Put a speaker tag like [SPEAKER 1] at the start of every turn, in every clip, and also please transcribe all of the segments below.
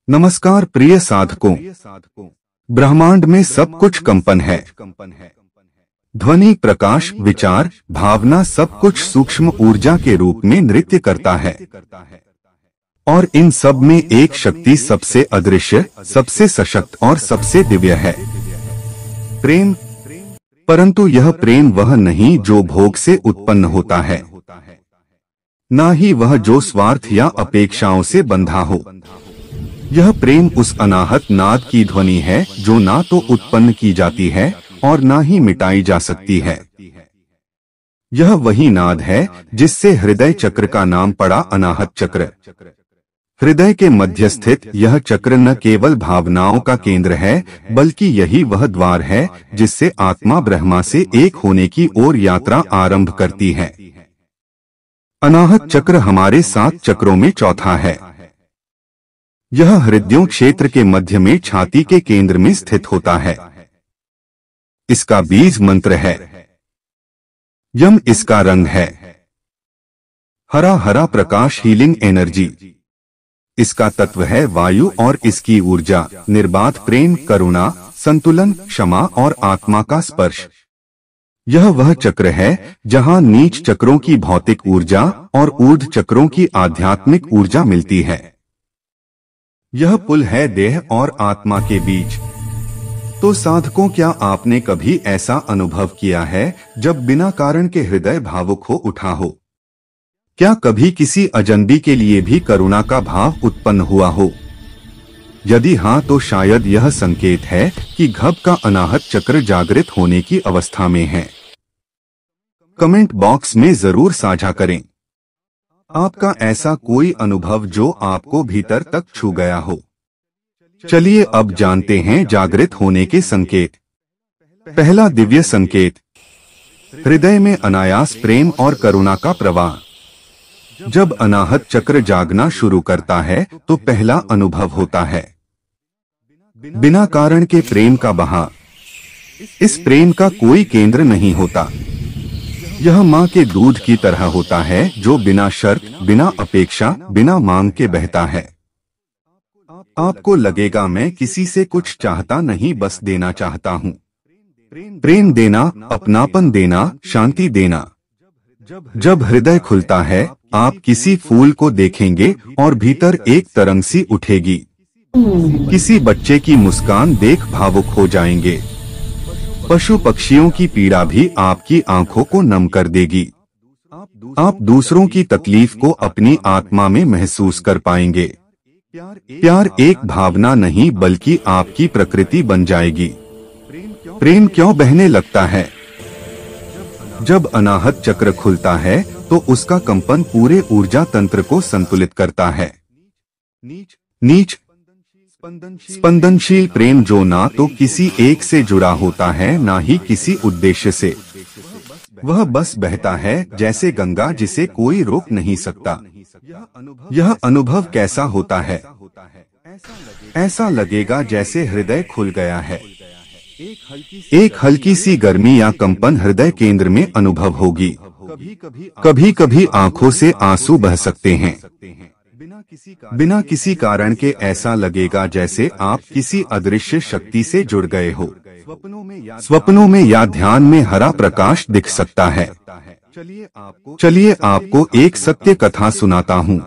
[SPEAKER 1] नमस्कार प्रिय साधकों। ब्रह्मांड में सब कुछ कंपन है। ध्वनि, प्रकाश, विचार, भावना सब कुछ सूक्ष्म ऊर्जा के रूप में नृत्य करता है। और इन सब में एक शक्ति सबसे अदृश्य, सबसे सशक्त और सबसे दिव्य है, प्रेम। परंतु यह प्रेम वह नहीं जो भोग से उत्पन्न होता है, ना ही वह जो स्वार्थ या अपेक्षाओं से बंधा हो। यह प्रेम उस अनाहत नाद की ध्वनि है जो ना तो उत्पन्न की जाती है और ना ही मिटाई जा सकती है। यह वही नाद है जिससे हृदय चक्र का नाम पड़ा अनाहत चक्र। हृदय के मध्य स्थित यह चक्र न केवल भावनाओं का केंद्र है, बल्कि यही वह द्वार है जिससे आत्मा ब्रह्मा से एक होने की ओर यात्रा आरंभ करती है। अनाहत चक्र हमारे 7 चक्रों में चौथा है। यह हृदयों क्षेत्र के मध्य में छाती के केंद्र में स्थित होता है। इसका बीज मंत्र है यम। इसका रंग है हरा हरा प्रकाश, हीलिंग एनर्जी। इसका तत्व है वायु और इसकी ऊर्जा निर्बाध प्रेम, करुणा, संतुलन, क्षमा और आत्मा का स्पर्श। यह वह चक्र है जहां नीच चक्रों की भौतिक ऊर्जा और ऊर्ध्व चक्रों की आध्यात्मिक ऊर्जा मिलती है। यह पुल है देह और आत्मा के बीच। तो साधकों, क्या आपने कभी ऐसा अनुभव किया है जब बिना कारण के हृदय भावुक हो उठा हो? क्या कभी किसी अजनबी के लिए भी करुणा का भाव उत्पन्न हुआ हो? यदि हाँ, तो शायद यह संकेत है कि घब का अनाहत चक्र जागृत होने की अवस्था में है। कमेंट बॉक्स में जरूर साझा करें आपका ऐसा कोई अनुभव जो आपको भीतर तक छू गया हो। चलिए अब जानते हैं जागृत होने के संकेत। पहला दिव्य संकेत, हृदय में अनायास प्रेम और करुणा का प्रवाह। जब अनाहत चक्र जागना शुरू करता है तो पहला अनुभव होता है बिना कारण के प्रेम का बहाव। इस प्रेम का कोई केंद्र नहीं होता। यह माँ के दूध की तरह होता है जो बिना शर्त, बिना अपेक्षा, बिना मांग के बहता है। आपको लगेगा मैं किसी से कुछ चाहता नहीं, बस देना चाहता हूँ। प्रेम देना, अपनापन देना, शांति देना। जब हृदय खुलता है, आप किसी फूल को देखेंगे और भीतर एक तरंग सी उठेगी। किसी बच्चे की मुस्कान देख भावुक हो जाएंगे। पशु पक्षियों की पीड़ा भी आपकी आंखों को नम कर देगी। आप दूसरों की तकलीफ को अपनी आत्मा में महसूस कर पाएंगे। प्यार एक भावना नहीं बल्कि आपकी प्रकृति बन जाएगी। प्रेम क्यों बहने लगता है? जब अनाहत चक्र खुलता है तो उसका कंपन पूरे ऊर्जा तंत्र को संतुलित करता है। नीच स्पंदनशील प्रेम जो ना तो किसी एक से जुड़ा होता है ना ही किसी उद्देश्य से। वह बस बहता है जैसे गंगा जिसे कोई रोक नहीं सकता। यह अनुभव कैसा होता है? ऐसा लगेगा जैसे हृदय खुल गया है। एक हल्की सी गर्मी या कंपन हृदय केंद्र में अनुभव होगी। कभी कभी आंखों से आंसू बह सकते हैं। बिना किसी कारण के ऐसा लगेगा जैसे आप किसी अदृश्य शक्ति से जुड़ गए हो। स्वप्नों में या ध्यान में हरा प्रकाश दिख सकता है। चलिए आपको एक सत्य कथा सुनाता हूँ।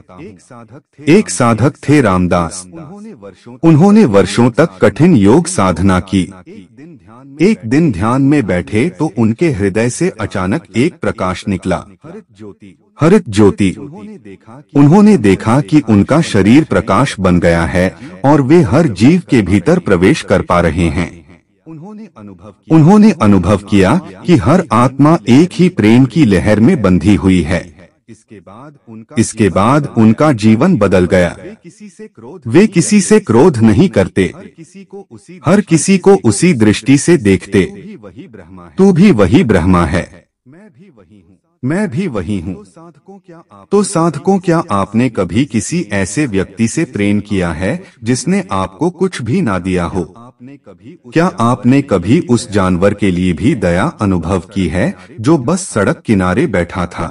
[SPEAKER 1] एक साधक थे रामदास। उन्होंने वर्षों तक कठिन योग साधना की। एक दिन ध्यान में बैठे तो उनके हृदय से अचानक एक प्रकाश निकला, हरित ज्योति। उन्होंने देखा कि उनका शरीर प्रकाश बन गया है और वे हर जीव के भीतर प्रवेश कर पा रहे हैं। उन्होंने अनुभव किया कि हर आत्मा एक ही प्रेम की लहर में बंधी हुई है। इसके बाद उनका जीवन बदल गया। वे किसी से क्रोध नहीं करते, हर किसी को उसी दृष्टि से देखते। तू भी वही ब्रह्मा है, मैं भी वही हूँ। तो साधकों, क्या आपने कभी किसी ऐसे व्यक्ति से प्रेम किया है जिसने आपको कुछ भी ना दिया हो? क्या आपने कभी उस जानवर के लिए भी दया अनुभव की है जो बस सड़क किनारे बैठा था?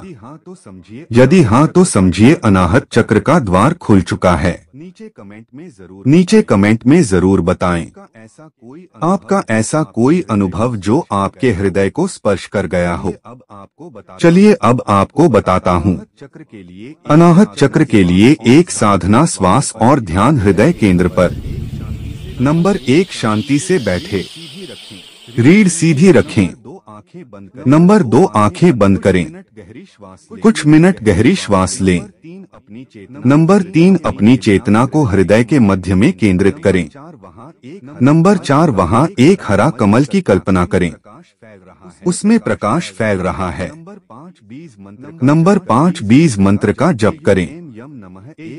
[SPEAKER 1] यदि हाँ, तो समझिए अनाहत चक्र का द्वार खुल चुका है। नीचे कमेंट में जरूर बताएं आपका ऐसा कोई अनुभव जो आपके हृदय को स्पर्श कर गया हो। चलिए अब आपको बताता हूँ। अनाहत चक्र के लिए एक साधना श्वास और ध्यान हृदय केंद्र पर। नंबर 1, शांति से बैठे, रीढ़ सीधी रखें। नंबर 2, आंखें बंद करें, कुछ मिनट गहरी श्वास लें। नंबर 3, अपनी चेतना को हृदय के मध्य में केंद्रित करें। नंबर 4, वहां एक हरा कमल की कल्पना करें, उसमें प्रकाश फैल रहा है। नंबर 5, बीज मंत्र का जप करें,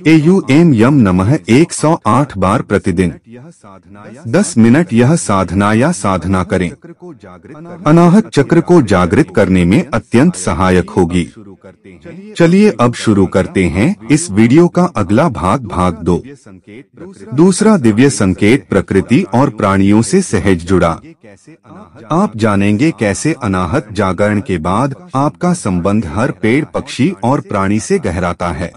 [SPEAKER 1] एयूएम यम नमः 108 बार प्रतिदिन। 10 मिनट यह साधना या साधना करें, अनाहत चक्र को जागृत करने में अत्यंत सहायक होगी। चलिए अब शुरू करते हैं इस वीडियो का अगला भाग 2। दूसरा दिव्य संकेत प्रकृति और प्राणियों से सहज जुड़ा। आप जानेंगे कैसे अनाहत जागरण के बाद आपका संबंध हर पेड़ पक्षी और प्राणी से गहराता है।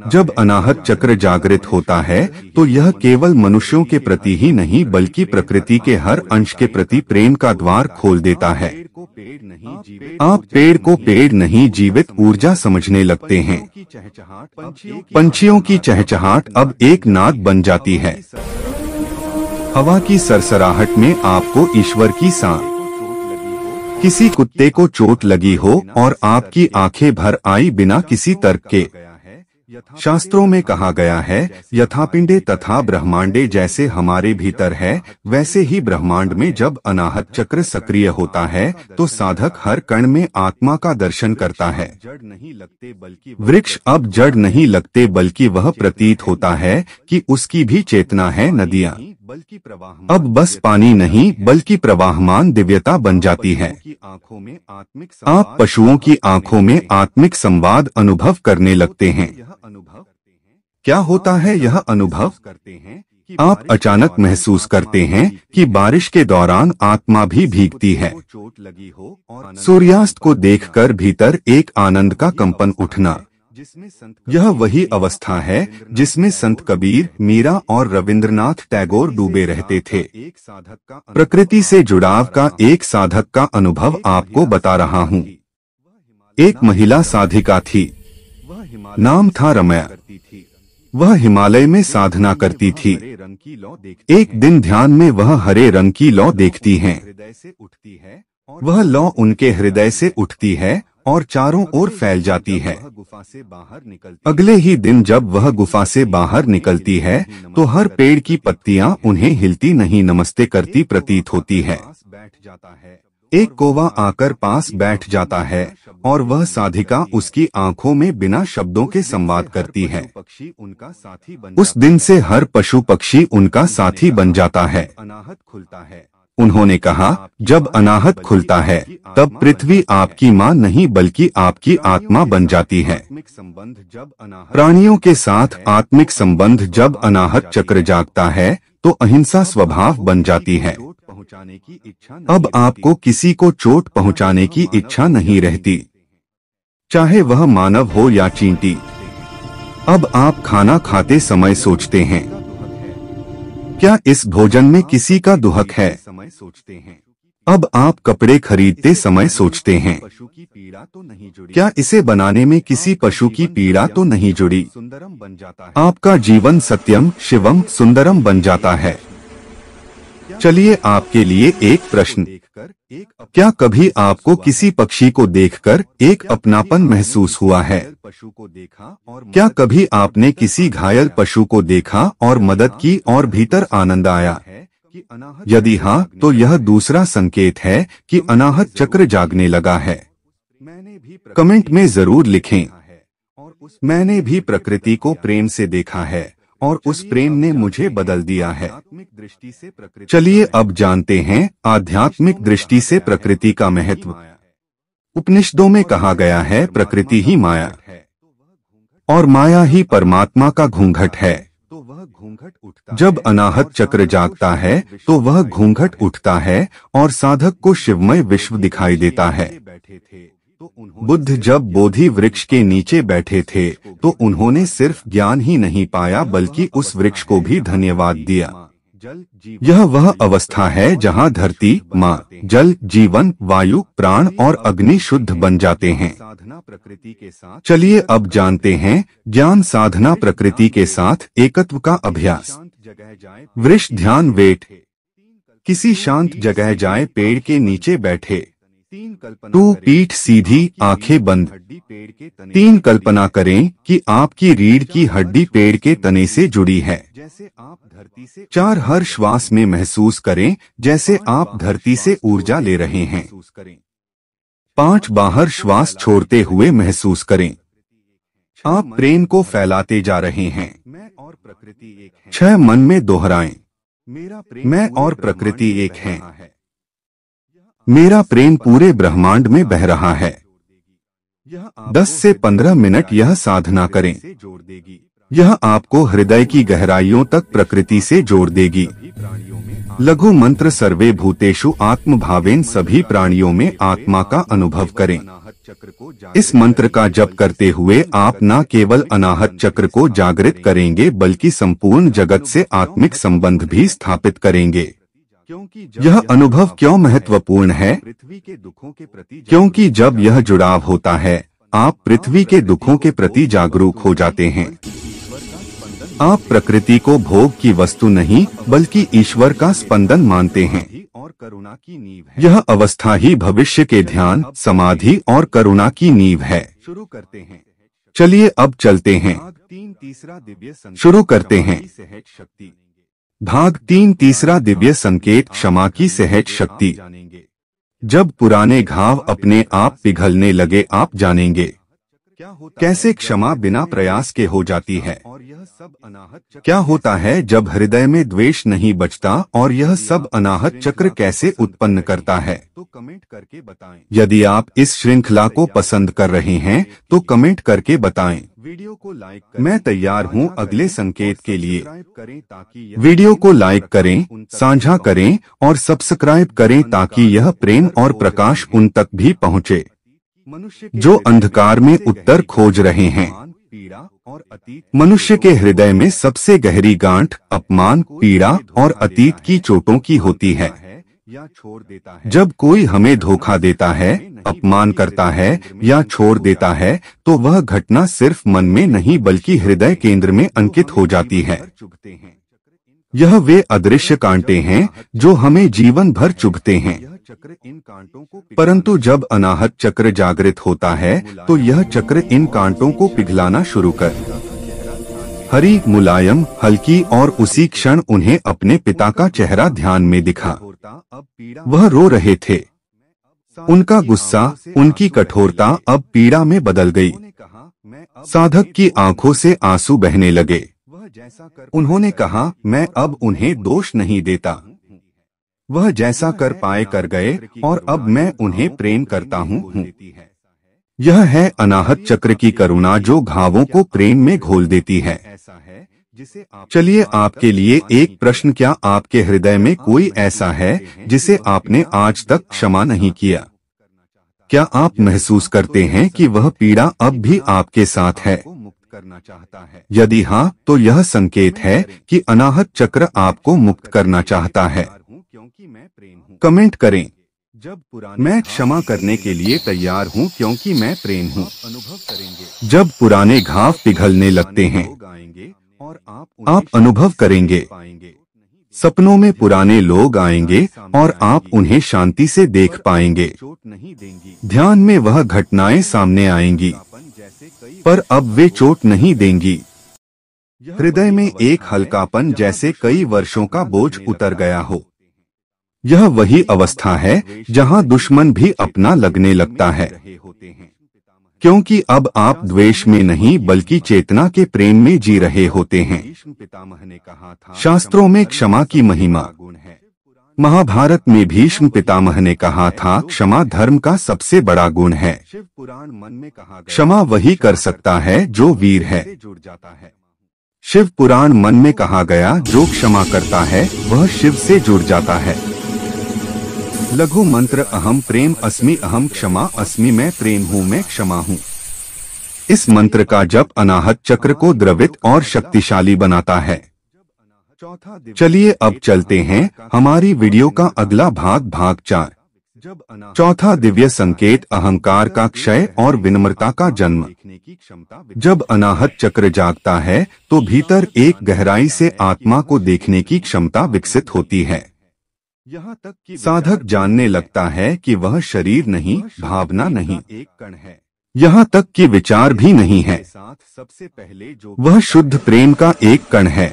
[SPEAKER 1] जब अनाहत चक्र जागृत होता है तो यह केवल मनुष्यों के प्रति ही नहीं बल्कि प्रकृति के हर अंश के प्रति प्रेम का द्वार खोल देता है। आप पेड़ को पेड़ नहीं जीवित ऊर्जा समझने लगते हैं। पंछियों की चहचहाट अब एक नाद बन जाती है। हवा की सरसराहट में आपको ईश्वर की सांस। किसी कुत्ते को चोट लगी हो और आपकी आंखें भर आई बिना किसी तर्क के। शास्त्रों में कहा गया है, यथापिंडे तथा ब्रह्मांडे, जैसे हमारे भीतर है वैसे ही ब्रह्मांड में जब अनाहत चक्र सक्रिय होता है तो साधक हर कण में आत्मा का दर्शन करता है। वृक्ष अब जड़ नहीं लगते बल्कि वह प्रतीत होता है कि उसकी भी चेतना है। नदियाँ अब बस पानी नहीं बल्कि प्रवाहमान दिव्यता बन जाती है। आप पशुओं की आंखों में आत्मिक संवाद अनुभव करने लगते हैं। क्या होता है यह अनुभव? आप अचानक महसूस करते हैं कि बारिश के दौरान आत्मा भी भीगती है। सूर्यास्त को देखकर भीतर एक आनंद का कंपन उठना। यह वही अवस्था है जिसमें संत कबीर, मीरा और रविंद्रनाथ टैगोर डूबे रहते थे। प्रकृति से जुड़ाव का एक साधक का अनुभव आपको बता रहा हूँ। एक महिला साधिका थी, नाम था रमया। वह हिमालय में साधना करती थी। एक दिन ध्यान में वह हरे रंग की लौ देखती हैं। वह लौ उनके हृदय से उठती है और चारों ओर फैल जाती है। अगले ही दिन जब वह गुफा से बाहर निकलती है तो हर पेड़ की पत्तियां उन्हें हिलती नहीं नमस्ते करती प्रतीत होती है। एक कौवा आकर पास बैठ जाता है और वह साधिका उसकी आंखों में बिना शब्दों के संवाद करती है। उस दिन से हर पशु पक्षी उनका साथी बन जाता है। उन्होंने कहा, जब अनाहत खुलता है तब पृथ्वी आपकी माँ नहीं बल्कि आपकी आत्मा बन जाती है। प्राणियों के साथ आत्मिक संबंध जब अनाहत चक्र जागता है तो अहिंसा स्वभाव बन जाती है। अब आपको किसी को चोट पहुंचाने की इच्छा नहीं रहती, चाहे वह मानव हो या चींटी। अब आप खाना खाते समय सोचते हैं, क्या इस भोजन में किसी का दुहक है? अब आप कपड़े खरीदते समय सोचते हैं, क्या इसे बनाने में किसी पशु की पीड़ा तो नहीं जुड़ी? आपका जीवन सत्यम शिवम सुंदरम बन जाता है। चलिए आपके लिए एक प्रश्न, क्या कभी आपको किसी पक्षी को देखकर एक अपनापन महसूस हुआ है? क्या कभी आपने किसी घायल पशु को देखा और मदद की और भीतर आनंद आया? यदि हाँ तो यह दूसरा संकेत है कि अनाहत चक्र जागने लगा है। कमेंट में जरूर लिखें, मैंने भी प्रकृति को प्रेम से देखा है और उस प्रेम ने मुझे बदल दिया है। चलिए अब जानते हैं आध्यात्मिक दृष्टि से प्रकृति का महत्व। उपनिषदों में कहा गया है, प्रकृति ही माया और माया ही परमात्मा का घूंघट है। जब अनाहत चक्र जागता है तो वह घूंघट उठता है और साधक को शिवमय विश्व दिखाई देता है। बुद्ध जब बोधि वृक्ष के नीचे बैठे थे तो उन्होंने सिर्फ ज्ञान ही नहीं पाया बल्कि उस वृक्ष को भी धन्यवाद दिया। यह वह अवस्था है जहां धरती, माँ, जल, जीवन, वायु, प्राण और अग्नि शुद्ध बन जाते हैं। चलिए अब जानते हैं ज्ञान साधना प्रकृति के साथ एकत्व का अभ्यास। वृक्ष ध्यान वेट। किसी शांत जगह जाए, पेड़ के नीचे बैठे। 2 पीठ सीधी, आंखें बंद। 3 कल्पना करें कि आपकी रीढ़ की हड्डी पेड़ के तने से जुड़ी है। 4 हर श्वास में महसूस करें जैसे आप धरती से ऊर्जा ले रहे हैं। 5 बाहर श्वास छोड़ते हुए महसूस करें आप प्रेम को फैलाते जा रहे हैं। 6 मन में दोहराएं, मैं और प्रकृति एक हैं। मेरा प्रेम पूरे ब्रह्मांड में बह रहा है। 10 से 15 मिनट यह साधना करें। यह आपको हृदय की गहराइयों तक प्रकृति से जोड़ देगी। लघु मंत्र सर्वे भूतेषु आत्म भावेन, सभी प्राणियों में आत्मा का अनुभव करें। इस मंत्र का जप करते हुए आप न केवल अनाहत चक्र को जागृत करेंगे बल्कि संपूर्ण जगत से आत्मिक संबंध भी स्थापित करेंगे। यह अनुभव क्यों महत्वपूर्ण है? क्योंकि जब यह जुड़ाव होता है आप पृथ्वी के दुखों के प्रति जागरूक हो जाते हैं। आप प्रकृति को भोग की वस्तु नहीं बल्कि ईश्वर का स्पंदन मानते हैं। यह अवस्था ही भविष्य के ध्यान, समाधि और करुणा की नींव है। शुरू करते हैं। चलिए अब चलते हैं। शुरू करते हैं। भाग 3 तीसरा दिव्य संकेत, क्षमा की सहज शक्ति। जब पुराने घाव अपने आप पिघलने लगे आप जानेंगे कैसे क्षमा बिना प्रयास के हो जाती है। क्या होता है जब हृदय में द्वेष नहीं बचता और यह सब अनाहत चक्र कैसे उत्पन्न करता है? तो कमेंट करके बताएं। यदि आप इस श्रृंखला को पसंद कर रहे हैं तो कमेंट करके बताएं। वीडियो को लाइक करें। मैं तैयार हूं अगले संकेत के लिए। वीडियो को लाइक करें, साझा करें और सब्सक्राइब करें ताकि यह प्रेम और प्रकाश उन तक भी पहुंचे जो अंधकार में उत्तर खोज रहे हैं। मनुष्य के हृदय में सबसे गहरी गांठ अपमान, पीड़ा और अतीत की चोटों की होती है। जब कोई हमें धोखा देता है, अपमान करता है या छोड़ देता है तो वह घटना सिर्फ मन में नहीं बल्कि हृदय केंद्र में अंकित हो जाती है। यह वे अदृश्य कांटे हैं जो हमें जीवन भर चुभते हैं। परंतु जब अनाहत चक्र जागृत होता है तो यह चक्र इन कांटों को पिघलाना शुरू कर हरी, मुलायम, हल्की और उसी क्षण उन्हें अपने पिता का चेहरा ध्यान में दिखा। वह रो रहे थे। उनका गुस्सा, उनकी कठोरता अब पीड़ा में बदल गई। साधक की आंखों से आंसू बहने लगे। उन्होंने कहा, मैं अब उन्हें दोष नहीं देता। वह जैसा कर पाए कर गए और अब मैं उन्हें प्रेम करता हूँ। यह है अनाहत चक्र की करुणा जो घावों को प्रेम में घोल देती है। चलिए आपके लिए एक प्रश्न, क्या आपके हृदय में कोई ऐसा है जिसे आपने आज तक क्षमा नहीं किया? क्या आप महसूस करते हैं कि वह पीड़ा अब भी आपके साथ है? यदि हाँ तो यह संकेत है कि अनाहत चक्र आपको मुक्त करना चाहता है। कमेंट करें, मैं क्षमा करने के लिए तैयार हूँ क्योंकि मैं प्रेम हूँ। जब पुराने घाव पिघलने लगते हैं आप अनुभव करेंगे। सपनों में पुराने लोग आएंगे और आप उन्हें शांति से देख पाएंगे। ध्यान में वह घटनाएं सामने आएंगी पर अब वे चोट नहीं देंगी। हृदय में एक हल्कापन जैसे कई वर्षों का बोझ उतर गया हो। यह वही अवस्था है जहां दुश्मन भी अपना लगने लगता है, क्योंकि अब आप द्वेष में नहीं बल्कि चेतना के प्रेम में जी रहे होते हैं। शास्त्रों में क्षमा की महिमा। महाभारत में भीष्म पितामह ने कहा था, क्षमा धर्म का सबसे बड़ा गुण है। क्षमा वही कर सकता है जो वीर है। शिव पुराण मन में कहा गया, जो क्षमा करता है वह शिव से जुड़ जाता है। लघु मंत्र अहम प्रेम अस्मि अहम क्षमा अस्मि, मैं प्रेम हूँ मैं क्षमा हूँ। इस मंत्र का जप अनाहत चक्र को द्रवित और शक्तिशाली बनाता है। चलिए अब चलते हैं हमारी वीडियो का अगला भाग, भाग 4। चौथा दिव्य संकेत अहंकार का क्षय और विनम्रता का जन्म। जब अनाहत चक्र जागता है तो भीतर एक गहराई से आत्मा को देखने की क्षमता विकसित होती है। यहाँ तक कि साधक जानने लगता है कि वह शरीर नहीं, भावना नहीं, एक कण है। यहाँ तक कि विचार भी नहीं है, सबसे पहले जो वह शुद्ध प्रेम का एक कण है।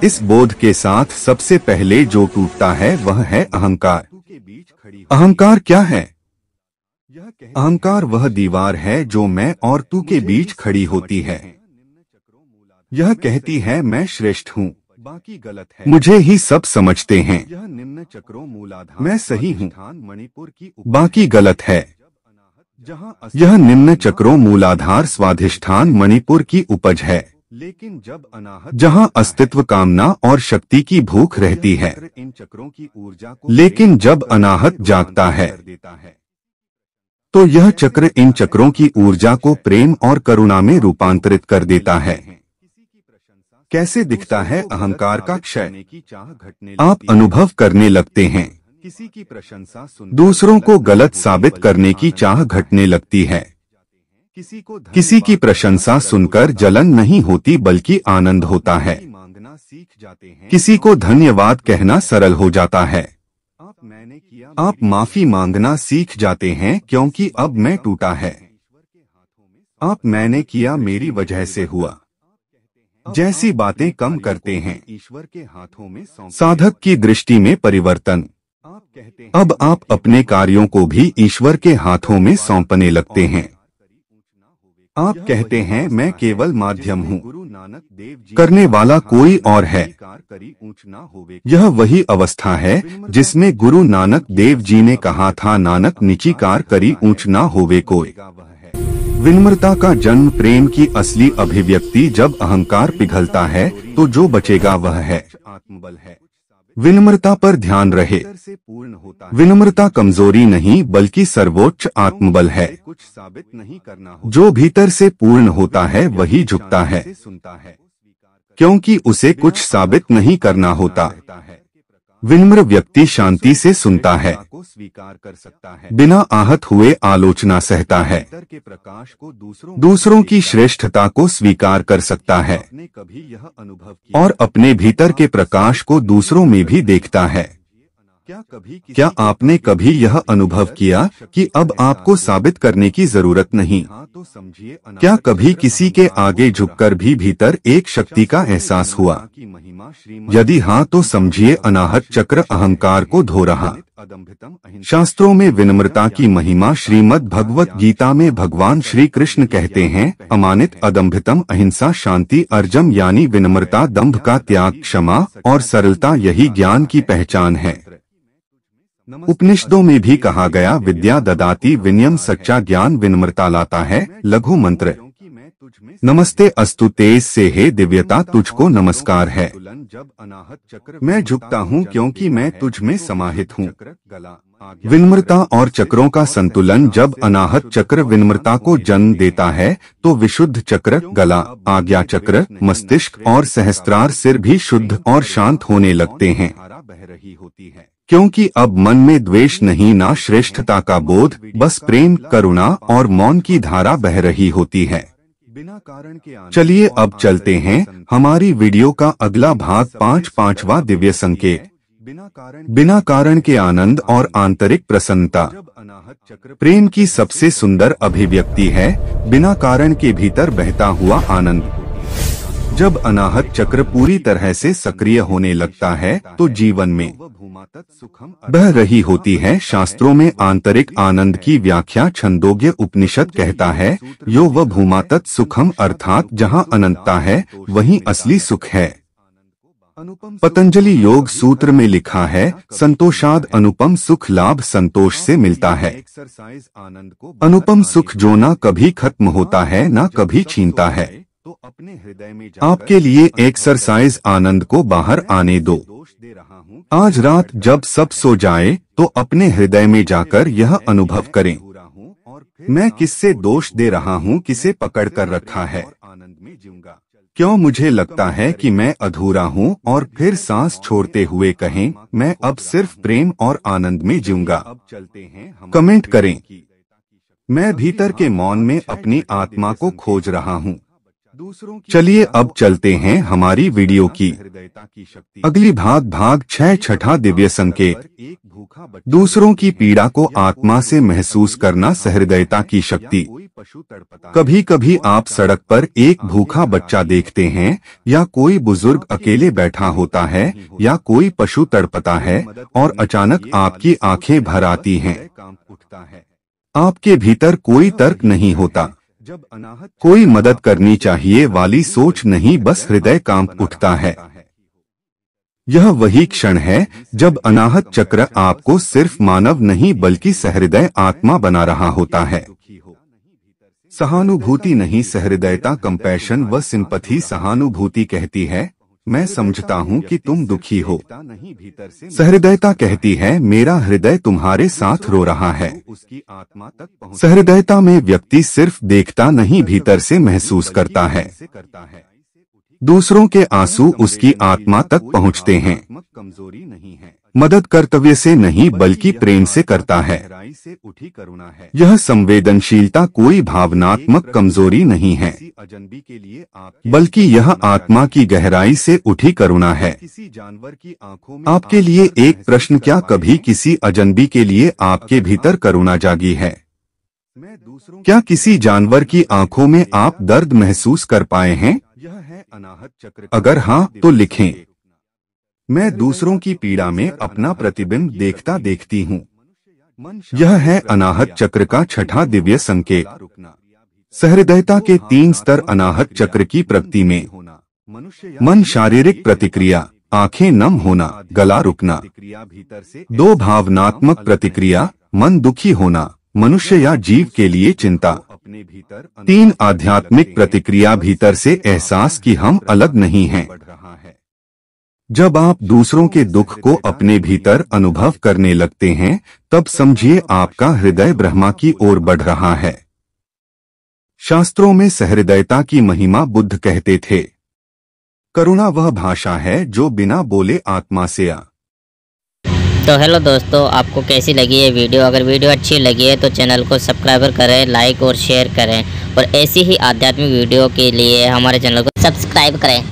[SPEAKER 1] इस बोध के साथ सबसे पहले जो टूटता है वह है अहंकार। अहंकार क्या है? अहंकार वह दीवार है जो मैं और तू के बीच खड़ी होती है। यह कहती है मैं श्रेष्ठ हूँ, बाकी गलत है, मुझे ही सब समझते हैं। यह निम्न चक्रों मूलाधार, मैं सही हूँ, मणिपुर की बाकी गलत है। यह निम्न चक्रों मूलाधार स्वाधिष्ठान मणिपुर की उपज है। लेकिन जब अनाहत, जहाँ अस्तित्व कामना और शक्ति की भूख रहती है, इन चक्रों की ऊर्जा को, लेकिन जब अनाहत जागता है तो यह चक्र इन चक्रों की ऊर्जा को प्रेम और करुणा में रूपांतरित कर देता है। कैसे दिखता है अहंकार का क्षय? आप अनुभव करने लगते हैं, किसी की प्रशंसा सुन, दूसरों को गलत साबित करने की चाह घटने लगती है। किसी की प्रशंसा सुनकर जलन नहीं होती बल्कि आनंद होता है। किसी को धन्यवाद कहना सरल हो जाता है। आप माफी मांगना सीख जाते हैं क्योंकि अब मैं टूटा है। आप मैंने किया मेरी वजह से हुआ जैसी बातें कम करते हैं। ईश्वर के हाथों में साधक की दृष्टि में परिवर्तन। अब आप अपने कार्यों को भी ईश्वर के हाथों में सौंपने लगते हैं। आप कहते हैं मैं केवल माध्यम हूँ, करने वाला कोई और है। यह वही अवस्था है जिसमें गुरु नानक देव जी ने कहा था, नानक निची कार करी ऊंच ना होवे कोई। विनम्रता का जन्म प्रेम की असली अभिव्यक्ति। जब अहंकार पिघलता है तो जो बचेगा वह है आत्मबल है। विनम्रता पर ध्यान रहे। विनम्रता कमजोरी नहीं बल्कि सर्वोच्च आत्मबल है। कुछ साबित नहीं करना, जो भीतर से पूर्ण होता है वही झुकता है, क्योंकि उसे कुछ साबित नहीं करना होता। विनम्र व्यक्ति शांति से सुनता है, स्वीकार कर सकता है, बिना आहत हुए आलोचना सहता है, दूसरों की श्रेष्ठता को स्वीकार कर सकता है और अपने भीतर के प्रकाश को दूसरों में भी देखता है। क्या आपने कभी यह अनुभव किया कि अब आपको साबित करने की जरूरत नहीं? क्या कभी किसी के आगे झुककर भी भीतर एक शक्ति का एहसास हुआ? यदि हाँ तो समझिए अनाहत चक्र अहंकार को धो रहा। शास्त्रों में विनम्रता की महिमा श्रीमद् भगवत गीता में भगवान श्री कृष्ण कहते हैं, अमानित अदम्भितम अहिंसा शांति अर्जम, यानी विनम्रता दंभ का त्याग, क्षमा और सरलता यही ज्ञान की पहचान है। उपनिषदों में भी कहा गया, विद्या ददाति विनयम, सच्चा ज्ञान विनम्रता लाता है। लघु मंत्र नमस्ते अस्तु तेज से, हे दिव्यता तुझको नमस्कार है। मैं झुकता हूँ क्योंकि मैं तुझ में समाहित हूँ। विनम्रता और चक्रों का संतुलन। जब अनाहत चक्र विनम्रता को जन्म देता है तो विशुद्ध चक्र, गला, आज्ञा चक्र, मस्तिष्क और सहस्त्रार सिर भी शुद्ध और शांत होने लगते हैं, क्योंकि अब मन में द्वेष नहीं, ना श्रेष्ठता का बोध, बस प्रेम, करुणा और मौन की धारा बह रही होती है। चलिए अब चलते हैं हमारी वीडियो का अगला भाग, पांचवा दिव्य संकेत। बिना कारण के आनंद और आंतरिक प्रसन्नता प्रेम की सबसे सुंदर अभिव्यक्ति है। बिना कारण के भीतर बहता हुआ आनंद। जब अनाहत चक्र पूरी तरह से सक्रिय होने लगता है तो जीवन में बह रही होती है। शास्त्रों में आंतरिक आनंद की व्याख्या छंदोग्य उपनिषद कहता है, यो व भूमातत् सुखम, अर्थात जहाँ अनंतता है वहीं असली सुख है। पतंजलि योग सूत्र में लिखा है, संतोषाद अनुपम सुख, लाभ संतोष से मिलता है। अनुपम सुख जो ना कभी खत्म होता है ना कभी छीनता है। आपके लिए एक्सरसाइज आनंद को बाहर आने दो। आज रात जब सब सो जाए तो अपने हृदय में जाकर यह अनुभव करें, मैं किससे दोष दे रहा हूँ, किसे पकड़ कर रखा है, क्यों मुझे लगता है कि मैं अधूरा हूँ, और फिर सांस छोड़ते हुए कहें, मैं अब सिर्फ प्रेम और आनंद में जीऊंगा। कमेंट करें, मैं भीतर के मौन में अपनी आत्मा को खोज रहा हूँ। चलिए अब चलते हैं हमारी वीडियो की अगली भाग 6 छठा दिव्य संकेत। दूसरों की पीड़ा को आत्मा से महसूस करना सहृदयता की शक्ति। कभी कभी आप सड़क पर एक भूखा बच्चा देखते हैं, या कोई बुजुर्ग अकेले बैठा होता है, या कोई पशु तड़पता है, और अचानक आपकी आंखें भर आती हैं। आपके भीतर कोई तर्क नहीं होता, कोई मदद करनी चाहिए वाली सोच नहीं, बस हृदय कांप उठता है। यह वही क्षण है जब अनाहत चक्र आपको सिर्फ मानव नहीं बल्कि सहृदय आत्मा बना रहा होता है। सहानुभूति नहीं, सहृदयता, कंपैशन व सिंपैथी। सहानुभूति कहती है, मैं समझता हूँ कि तुम दुखी हो। सहृदयता कहती है, मेरा हृदय तुम्हारे साथ रो रहा है। सहृदयता में व्यक्ति सिर्फ देखता नहीं, भीतर से महसूस करता है। दूसरों के आंसू उसकी आत्मा तक पहुँचते हैं। मदद कर्तव्य से नहीं बल्कि प्रेम से करता है। यह संवेदनशीलता कोई भावनात्मक कमजोरी नहीं है, बल्कि यह आत्मा की गहराई से उठी करुणा है। आपके लिए एक प्रश्न, क्या कभी किसी अजनबी के लिए आपके भीतर करुणा जागी है? क्या किसी जानवर की आंखों में आप दर्द महसूस कर पाए हैं? अगर हाँ तो लिखें, मैं दूसरों की पीड़ा में अपना प्रतिबिंब देखता देखती हूँ। यह है अनाहत चक्र का छठा दिव्य संकेत। सहृदयता के 3 स्तर अनाहत चक्र की प्रगति में। मन, शारीरिक प्रतिक्रिया, आंखें नम होना, गला रुकना। 2 भावनात्मक प्रतिक्रिया, मन दुखी होना, मनुष्य या जीव के लिए चिंता। 3 आध्यात्मिक प्रतिक्रिया, भीतर से एहसास कि हम अलग नहीं हैं। जब आप दूसरों के दुख को अपने भीतर अनुभव करने लगते हैं, तब समझिए आपका हृदय ब्रह्मा की ओर बढ़ रहा है। शास्त्रों में सहृदयता की महिमा बुद्ध कहते थे, करुणा वह भाषा है जो बिना बोले आत्मा से आ।
[SPEAKER 2] तो हेलो दोस्तों, आपको कैसी लगी ये वीडियो? अगर वीडियो अच्छी लगी है तो चैनल को सब्सक्राइब करें, लाइक और शेयर करें, और ऐसी ही आध्यात्मिक वीडियो के लिए हमारे चैनल को सब्सक्राइब करें।